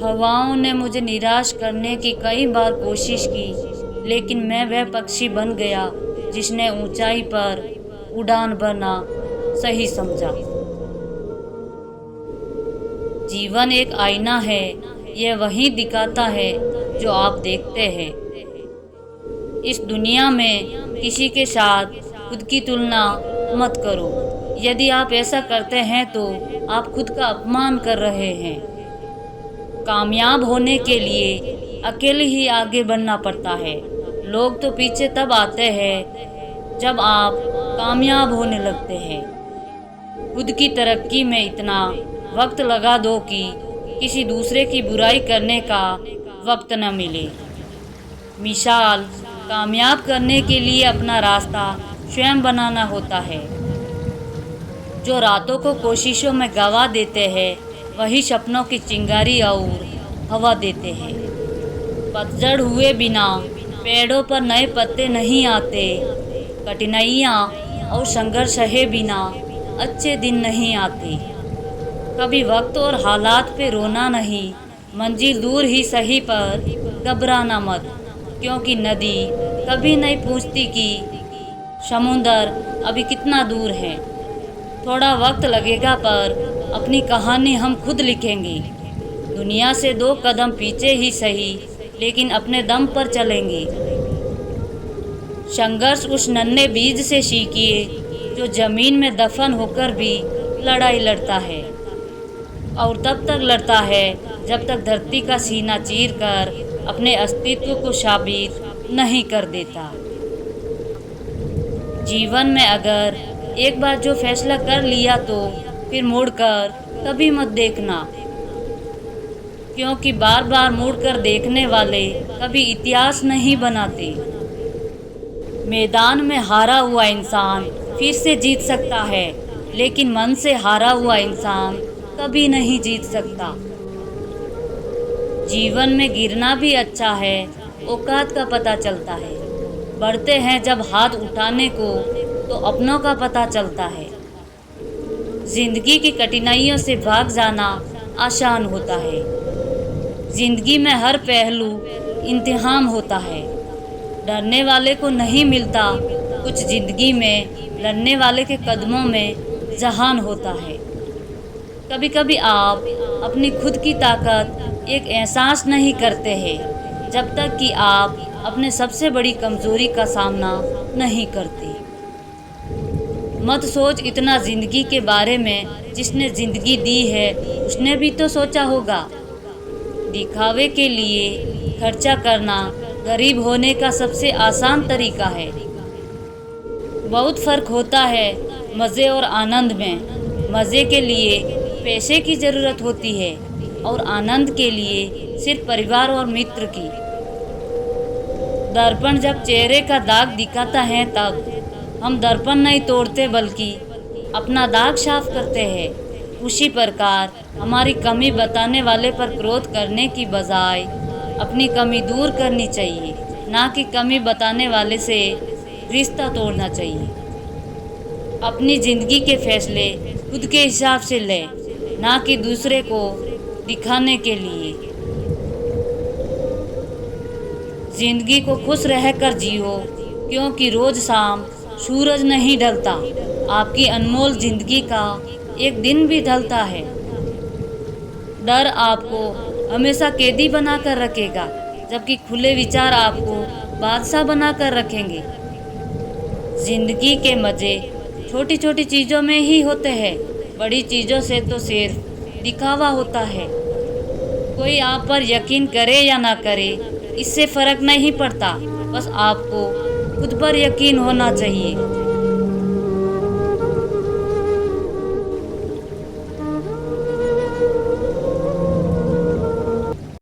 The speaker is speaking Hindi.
हवाओं ने मुझे निराश करने की कई बार कोशिश की, लेकिन मैं वह पक्षी बन गया जिसने ऊंचाई पर उड़ान भरना सही समझा। जीवन एक आईना है, यह वही दिखाता है जो आप देखते हैं। इस दुनिया में किसी के साथ खुद की तुलना मत करो। यदि आप ऐसा करते हैं तो आप खुद का अपमान कर रहे हैं। कामयाब होने के लिए अकेले ही आगे बढ़ना पड़ता है। लोग तो पीछे तब आते हैं जब आप कामयाब होने लगते हैं। खुद की तरक्की में इतना वक्त लगा दो कि किसी दूसरे की बुराई करने का वक्त न मिले। मिसाल, कामयाब करने के लिए अपना रास्ता स्वयं बनाना होता है। जो रातों को कोशिशों में गंवा देते हैं वही सपनों की चिंगारी और हवा देते हैं। पतझड़ हुए बिना पेड़ों पर नए पत्ते नहीं आते। कठिनाइयाँ और संघर्ष सहे बिना अच्छे दिन नहीं आते। कभी वक्त और हालात पे रोना नहीं, मंजिल दूर ही सही पर घबराना मत, क्योंकि नदी कभी नहीं पूछती कि समुंदर अभी कितना दूर है। थोड़ा वक्त लगेगा पर अपनी कहानी हम खुद लिखेंगे। दुनिया से 2 कदम पीछे ही सही, लेकिन अपने दम पर चलेंगे। संघर्ष उस नन्हे बीज से सीखिए जो जमीन में दफन होकर भी लड़ाई लड़ता है, और तब तक लड़ता है जब तक धरती का सीना चीरकर अपने अस्तित्व को साबित नहीं कर देता। जीवन में अगर एक बार जो फैसला कर लिया तो फिर मुड़कर कभी मत देखना, क्योंकि बार बार मुड़कर देखने वाले कभी इतिहास नहीं बनाते। मैदान में हारा हुआ इंसान फिर से जीत सकता है, लेकिन मन से हारा हुआ इंसान कभी नहीं जीत सकता। जीवन में गिरना भी अच्छा है, औकात का पता चलता है। बढ़ते हैं जब हाथ उठाने को तो अपनों का पता चलता है। जिंदगी की कठिनाइयों से भाग जाना आसान होता है। जिंदगी में हर पहलू इम्तिहान होता है। डरने वाले को नहीं मिलता कुछ, जिंदगी में लड़ने वाले के कदमों में जहान होता है। कभी कभी आप अपनी खुद की ताकत एक एहसास नहीं करते हैं जब तक कि आप अपने सबसे बड़ी कमजोरी का सामना नहीं करते। मत सोच इतना जिंदगी के बारे में, जिसने जिंदगी दी है उसने भी तो सोचा होगा। दिखावे के लिए खर्चा करना गरीब होने का सबसे आसान तरीका है। बहुत फर्क होता है मज़े और आनंद में। मज़े के लिए पैसे की ज़रूरत होती है और आनंद के लिए सिर्फ परिवार और मित्र की। दर्पण जब चेहरे का दाग दिखाता है तब हम दर्पण नहीं तोड़ते बल्कि अपना दाग साफ करते हैं। उसी प्रकार हमारी कमी बताने वाले पर क्रोध करने की बजाय अपनी कमी दूर करनी चाहिए, ना कि कमी बताने वाले से रिश्ता तोड़ना चाहिए। अपनी ज़िंदगी के फैसले खुद के हिसाब से लें, ना कि दूसरे को दिखाने के लिए। जिंदगी को खुश रहकर जियो, क्योंकि रोज शाम सूरज नहीं ढलता। आपकी अनमोल जिंदगी का एक दिन भी ढलता है। डर आपको हमेशा कैदी बनाकर रखेगा, जबकि खुले विचार आपको बादशाह बनाकर रखेंगे। जिंदगी के मज़े छोटी छोटी चीज़ों में ही होते हैं। बड़ी चीज़ों से तो सिर्फ दिखावा होता है। कोई आप पर यकीन करे या ना करे, इससे फ़र्क नहीं पड़ता। बस आपको खुद पर यकीन होना चाहिए।